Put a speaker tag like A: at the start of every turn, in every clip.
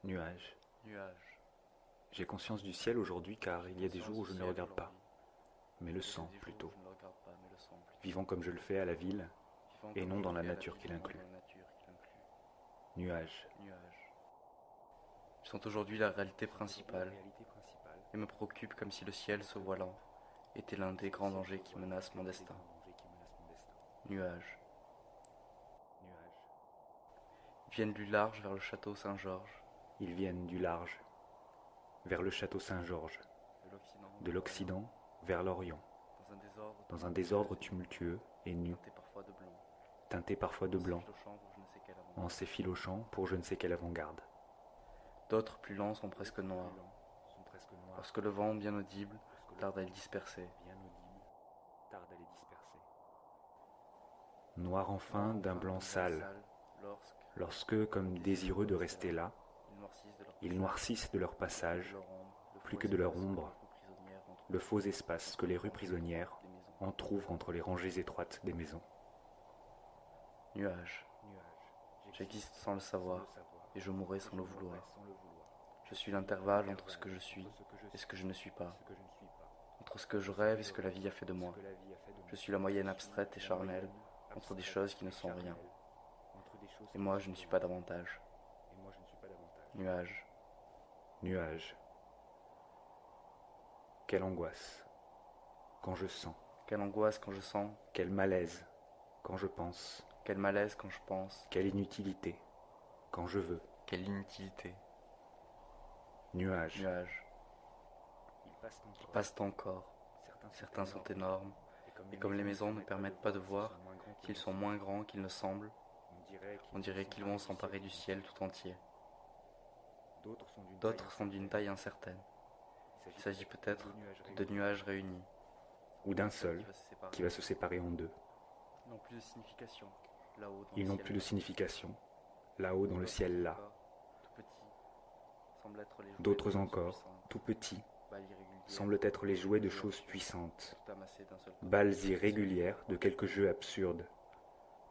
A: Nuage.
B: Nuage.
A: J'ai conscience du ciel aujourd'hui car il y a des jours où je ne le regarde pas, mais le
B: Il y a
A: sens
B: des jours où
A: plutôt,
B: je ne le regarde pas, mais le sens plutôt.
A: vivant comme je le fais à la ville
B: Vivant
A: et
B: comme
A: non
B: je
A: dans
B: le
A: la
B: fais à
A: nature
B: ville
A: qui
B: et non
A: l'inclut.
B: dans la nature qui l'inclut.
A: Nuage.
B: Nuages. Ils sont aujourd'hui la réalité principale et me préoccupent comme si le ciel se voilant était l'un des grands dangers qui menacent mon destin. Nuages. Ils viennent du large vers le château Saint-Georges,
A: Ils viennent du large vers le château Saint-Georges, de l'Occident vers l'Orient, dans un désordre tumultueux et nu,
B: teinté parfois de blanc,
A: teinté parfois de blanc, en s'effilochant pour je ne sais quelle avant-garde.
B: D'autres plus lents sont presque noirs, lorsque le vent bien audible tarde à les disperser.
A: Noir enfin d'un blanc sale, lorsque, comme désireux de rester là, ils noircissent de leur passage, plus que de leur ombre, le faux espace que les rues prisonnières entr'ouvrent entre les rangées étroites des maisons.
B: Nuages. J'existe sans le savoir, et je mourrai sans le vouloir. Je suis l'intervalle entre ce que je suis et ce que je ne suis pas, entre ce que je rêve et ce que la vie a fait de moi. Je suis la moyenne abstraite et charnelle entre des choses qui ne sont rien. Et moi, je ne suis pas davantage. Nuages.
A: Nuage. Quelle angoisse quand je sens,
B: Quelle angoisse quand je sens,
A: quel malaise quand je pense,
B: quel malaise quand je pense,
A: quelle inutilité quand je veux.
B: quelle inutilité.
A: Nuage.
B: Nuages. Ils passent encore. Certains sont énormes, et comme les maisons ne permettent pas de voir qu'ils sont moins grands qu'ils ne semblent, on dirait qu'ils vont s'emparer du ciel tout entier. D'autres sont d'une taille incertaine. Il s'agit peut-être de deux nuages réunis.
A: Ou d'un seul qui va se séparer en deux.
B: Ils n'ont plus de signification. Là-haut dans
A: Ils
B: le
A: n'ont
B: ciel
A: plus de signification, là-haut dans le ciel là.
B: Tout petits, semblent être les jouets
A: D'autres
B: de choses
A: encore,
B: puissantes,
A: tout petits,
B: balles irrégulières,
A: semblent être les jouets de choses puissantes,
B: tout amassées d'un seul côté.
A: balles irrégulières de quelques jeux absurdes,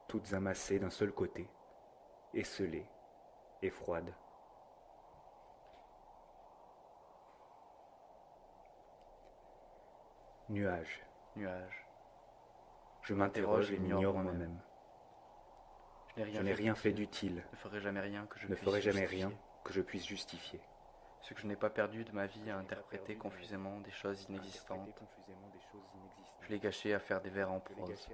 A: toutes amassées d'un seul côté, esselées et froides. Nuage.
B: Nuages.
A: Je m'interroge et m'ignore moi-même. Je n'ai rien fait d'utile,
B: Ne ferai jamais rien que je
A: ne
B: puisse
A: ferai jamais
B: justifier.
A: rien que je puisse justifier.
B: Ce que je n'ai pas perdu de ma vie à interpréter confusément des choses inexistantes. Je l'ai gâché à faire des vers en prose,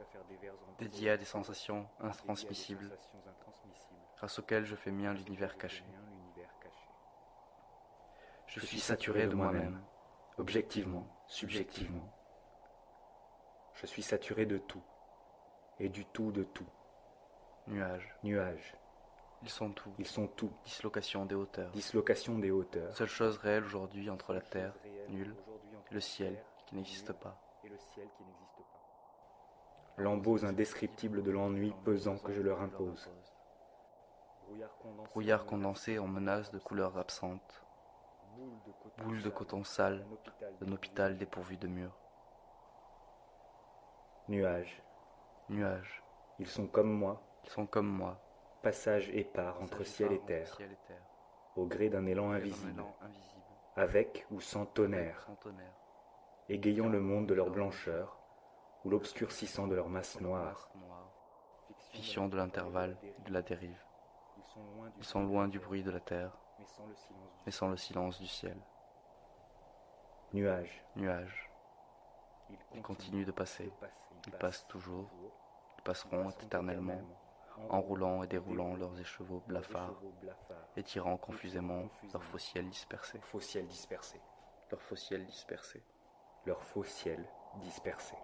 B: dédiés à des sensations intransmissibles, grâce auxquelles je fais mien l'univers caché. Je suis saturé de moi-même,
A: objectivement, subjectivement. Je suis saturé de tout, et du tout de tout.
B: Nuages.
A: Nuages,
B: Ils sont tout.
A: ils sont tout.
B: Dislocation des hauteurs.
A: Dislocation des hauteurs.
B: Seule chose réelle aujourd'hui entre la terre, nulle, et le ciel, qui n'existe pas.
A: Lambeaux indescriptibles de l'ennui pesant que je leur impose.
B: Brouillard condensé en menace de couleurs absentes. Boule de coton sale d'un hôpital dépourvu de murs.
A: Nuages,
B: Nuages.
A: ils sont comme moi,
B: Ils sont comme moi,
A: passage épars entre ciel et terre, au gré d'un élan invisible, avec ou sans tonnerre, égayant le monde de leur blancheur, ou l'obscurcissant de leur masse noire.
B: Fiction de l'intervalle et de la dérive. Ils sont loin du bruit de la terre, mais sans le silence du ciel.
A: Nuages,
B: Nuages. Ils continuent de passer. Ils passent toujours. Ils passeront éternellement, enroulant et déroulant leurs écheveaux blafards, étirant confusément leurs faux ciels dispersés.
A: faux ciel dispersé.
B: Leurs faux ciels dispersés.
A: Leur faux ciel dispersé.